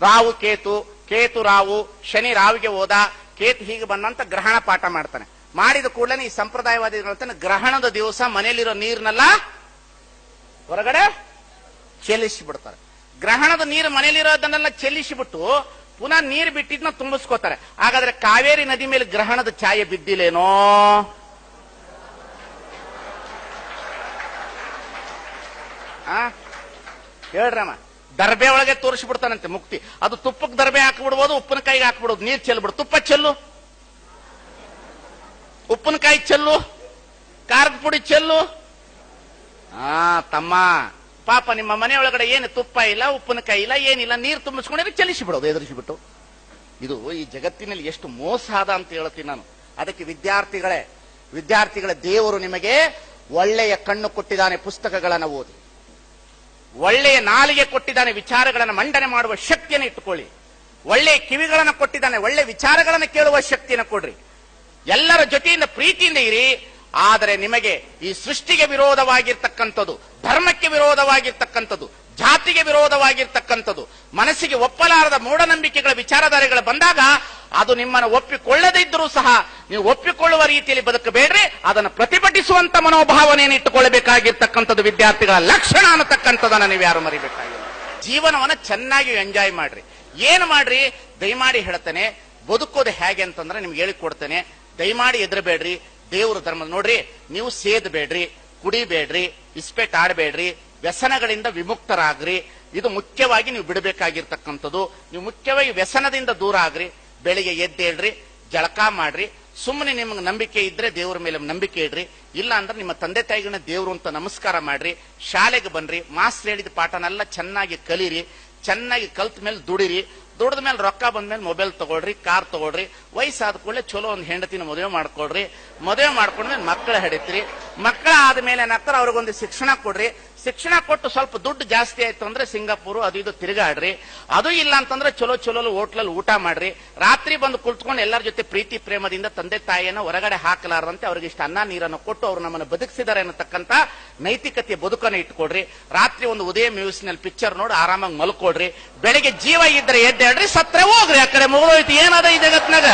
ರಾವು ಕೇತು, ಕೇತು ರಾವು, ಶನಿ ರಾವಿಗೆ ಹೋದ, ಕೇತು ಹೀಗೆ ಬಂದಂತ ಗ್ರಹಣ ಪಾಠ ಮಾಡ್ತಾನೆ. ಮಾಡಿದ ಕೂಡಲೇ ಈ ಸಂಪ್ರದಾಯವಾದಿಗಳು ಗ್ರಹಣದ ದಿವಸ ಮನೆಯಲ್ಲಿರೋ ನೀರನ್ನೆಲ್ಲ ಹೊರಗಡೆ ಚೆಲ್ಲಿಸಿ ಬಿಡ್ತಾರೆ. ಗ್ರಹಣದ ನೀರು ಮನೆಯಲ್ಲಿರೋದನ್ನೆಲ್ಲ ಚೆಲ್ಲಿಸಿಬಿಟ್ಟು ಪುನಃ ನೀರು ಬಿಟ್ಟಿದ್ನ ತುಂಬಿಸ್ಕೋತಾರೆ. ಹಾಗಾದ್ರೆ ಕಾವೇರಿ ನದಿ ಮೇಲೆ ಗ್ರಹಣದ ಛಾಯೆ ಬಿದ್ದಿಲ್ಲೇನೋ? ಹೇಳ್ರಮ್ಮ. ದರ್ಬೆ ಒಳಗೆ ತೋರಿಸ್ಬಿಡ್ತಾನಂತೆ ಮುಕ್ತಿ. ಅದು ತುಪ್ಪಕ್ಕೆ ದರ್ಬೆ ಹಾಕ್ಬಿಡ್ಬೋದು, ಉಪ್ಪಿನಕಾಯಿಗೆ ಹಾಕ್ಬಿಡೋದು, ನೀರು ಚೆಲ್ಬಿಡು. ತುಪ್ಪ ಚೆಲ್ಲು, ಉಪ್ಪಿನಕಾಯಿ ಚೆಲ್ಲು, ಖಾರದ ಪುಡಿ ಚೆಲ್ಲು. ತಮ್ಮ ಪಾಪ ನಿಮ್ಮ ಮನೆ ಒಳಗಡೆ ಏನು ತುಪ್ಪ ಇಲ್ಲ, ಉಪ್ಪಿನಕಾಯಿ ಇಲ್ಲ, ಏನಿಲ್ಲ, ನೀರು ತುಂಬಿಸ್ಕೊಂಡ್ರೆ ಚೆಲ್ಲಿಸಿ ಬಿಡೋದು ಎದುರಿಸಿಬಿಟ್ಟು. ಇದು ಈ ಜಗತ್ತಿನಲ್ಲಿ ಎಷ್ಟು ಮೋಸ ಆದ ಅಂತ ಹೇಳ್ತೀನಿ ನಾನು. ಅದಕ್ಕೆ ವಿದ್ಯಾರ್ಥಿಗಳೇ ದೇವರು ನಿಮಗೆ ಒಳ್ಳೆಯ ಕಣ್ಣು ಕೊಟ್ಟಿದ್ದಾನೆ, ಪುಸ್ತಕಗಳನ್ನು ಓದಿ. ಒಳ್ಳೆಯ ನಾಲಿಗೆ ಕೊಟ್ಟಿದ್ದಾನೆ, ವಿಚಾರಗಳನ್ನು ಮಂಡನೆ ಮಾಡುವ ಶಕ್ತಿಯನ್ನು ಇಟ್ಟುಕೊಳ್ಳಿ. ಒಳ್ಳೆಯ ಕಿವಿಗಳನ್ನು ಕೊಟ್ಟಿದ್ದಾನೆ, ಒಳ್ಳೆ ವಿಚಾರಗಳನ್ನು ಕೇಳುವ ಶಕ್ತಿಯನ್ನು ಕೊಡ್ರಿ. ಎಲ್ಲರ ಜೊತೆಯಿಂದ ಪ್ರೀತಿಯಿಂದ ಇರಿ. ಆದರೆ ನಿಮಗೆ ಈ ಸೃಷ್ಟಿಗೆ ವಿರೋಧವಾಗಿರ್ತಕ್ಕಂಥದ್ದು, ಧರ್ಮಕ್ಕೆ ವಿರೋಧವಾಗಿರ್ತಕ್ಕಂಥದ್ದು, ಜಾತಿಗೆ ವಿರೋಧವಾಗಿರ್ತಕ್ಕಂಥದ್ದು, ಮನಸ್ಸಿಗೆ ಒಪ್ಪಲಾರದ ಮೂಢನಂಬಿಕೆಗಳ ವಿಚಾರಧಾರೆಗಳು ಬಂದಾಗ ಅದು ನಿಮ್ಮನ್ನು ಒಪ್ಪಿಕೊಳ್ಳದೇ ಇದ್ದರೂ ಸಹ ನೀವು ಒಪ್ಪಿಕೊಳ್ಳುವ ರೀತಿಯಲ್ಲಿ ಬದುಕಬೇಡ್ರಿ. ಅದನ್ನು ಪ್ರತಿಭಟಿಸುವಂತ ಮನೋಭಾವನೆಯನ್ನು ಇಟ್ಟುಕೊಳ್ಳಬೇಕಾಗಿರ್ತಕ್ಕಂಥದ್ದು ವಿದ್ಯಾರ್ಥಿಗಳ ಲಕ್ಷಣ ಅನ್ನತಕ್ಕಂಥದನ್ನ ನೀವು ಯಾರು ಮರಿಬೇಕಾಗಿಲ್ಲ. ಜೀವನವನ್ನ ಚೆನ್ನಾಗಿ ಎಂಜಾಯ್ ಮಾಡ್ರಿ. ಏನು ಮಾಡ್ರಿ? ದಯಮಾಡಿ ಹೇಳ್ತೇನೆ, ಬದುಕೋದು ಹೇಗೆ ಅಂತಂದ್ರೆ ನಿಮ್ಗೆ ಹೇಳಿಕೊಡ್ತೇನೆ. ದಯಮಾಡಿ ಎದುರಬೇಡ್ರಿ. ದೇವರು ಧರ್ಮ ನೋಡ್ರಿ, ನೀವು ಸೇದಬೇಡ್ರಿ, ಕುಡಿಬೇಡ್ರಿ, ಇಸ್ಪೆಟ್ ಆಡಬೇಡ್ರಿ, ವ್ಯಸನಗಳಿಂದ ವಿಮುಕ್ತರಾಗ್ರಿ. ಇದು ಮುಖ್ಯವಾಗಿ ನೀವು ಬಿಡಬೇಕಾಗಿರ್ತಕ್ಕಂಥದ್ದು. ನೀವು ಮುಖ್ಯವಾಗಿ ವ್ಯಸನದಿಂದ ದೂರ ಆಗ್ರಿ. ಬೆಳಿಗ್ಗೆ ಎದ್ದೇಳ್ರಿ, ಜಳಕ ಮಾಡ್ರಿ. ಸುಮ್ಮನೆ ನಿಮ್ಗೆ ನಂಬಿಕೆ ಇದ್ರೆ ದೇವರ ಮೇಲೆ ನಂಬಿಕೆ ಇಡ್ರಿ. ಇಲ್ಲ ಅಂದ್ರೆ ನಿಮ್ಮ ತಂದೆ ತಾಯಿಗಳನ್ನ ದೇವರು ಅಂತ ನಮಸ್ಕಾರ ಮಾಡ್ರಿ. ಶಾಲೆಗೆ ಬನ್ರಿ, ಮಾಸ್ಟರ್ ಹೇಳಿದ ಪಾಠನೆಲ್ಲ ಚೆನ್ನಾಗಿ ಕಲೀರಿ. ಚೆನ್ನಾಗಿ ಕಲ್ತ ಮೇಲೆ ದುಡಿರಿ. ದುಡ್ದ ಮೇಲೆ ರೊಕ್ಕ ಬಂದ್ಮೇಲೆ ಮೊಬೈಲ್ ತಗೊಳ್ರಿ, ಕಾರ್ ತಗೊಳ್ರಿ. ವಯಸ್ಸಾದ ಕೂಡಲೇ ಚಲೋ ಒಂದು ಹೆಂಡತಿನ ಮದುವೆ ಮಾಡ್ಕೊಳ್ರಿ. ಮದುವೆ ಮಾಡ್ಕೊಂಡ್ಮೇಲೆ ಮಕ್ಕಳ ಹಿಡಿತ್ರಿ. ಮಕ್ಕಳ ಆದ್ಮೇಲೆ ಏನಾಗ್ತಾರ, ಅವ್ರಿಗೊಂದು ಶಿಕ್ಷಣ ಕೊಡ್ರಿ. ಶಿಕ್ಷಣ ಕೊಟ್ಟು ಸ್ವಲ್ಪ ದುಡ್ಡು ಜಾಸ್ತಿ ಆಯ್ತು ಅಂದ್ರೆ ಸಿಂಗಾಪುರ್ ಅದು ಇದು ತಿರುಗಾಡ್ರಿ. ಅದು ಇಲ್ಲ ಅಂತಂದ್ರೆ ಚಲೋ ಹೋಟ್ಲಲ್ಲಿ ಊಟ ಮಾಡ್ರಿ. ರಾತ್ರಿ ಬಂದು ಕುಳಿತುಕೊಂಡು ಎಲ್ಲರ ಜೊತೆ ಪ್ರೀತಿ ಪ್ರೇಮದಿಂದ ತಂದೆ ತಾಯಿಯನ್ನು ಹೊರಗಡೆ ಹಾಕಲಾರದಂತೆ ಅವ್ರಿಗೆ ಇಷ್ಟ ಅನ್ನ ನೀರನ್ನು ಕೊಟ್ಟು ಅವ್ರು ನಮ್ಮನ್ನು ಬದುಕಿಸಿದ್ದಾರೆ ಅನ್ನತಕ್ಕಂಥ ನೈತಿಕತೆಯ ಬದುಕನ್ನು ಇಟ್ಕೊಡ್ರಿ. ರಾತ್ರಿ ಒಂದು ಉದಯ ಮ್ಯೂಸಿನಲ್ಲಿ ಪಿಕ್ಚರ್ ನೋಡಿ ಆರಾಮಾಗಿ ಮಲ್ಕೊಡ್ರಿ. ಬೆಳಿಗ್ಗೆ ಜೀವ ಇದ್ರೆ ಎದ್ದೇಳ್ರಿ, ಸತ್ರೆ ಹೋಗ್ರಿ. ಆ ಕಡೆ ಮುಗಿದೋಯ್ತು. ಏನದ ಈ ಜಗತ್ನಾಗ?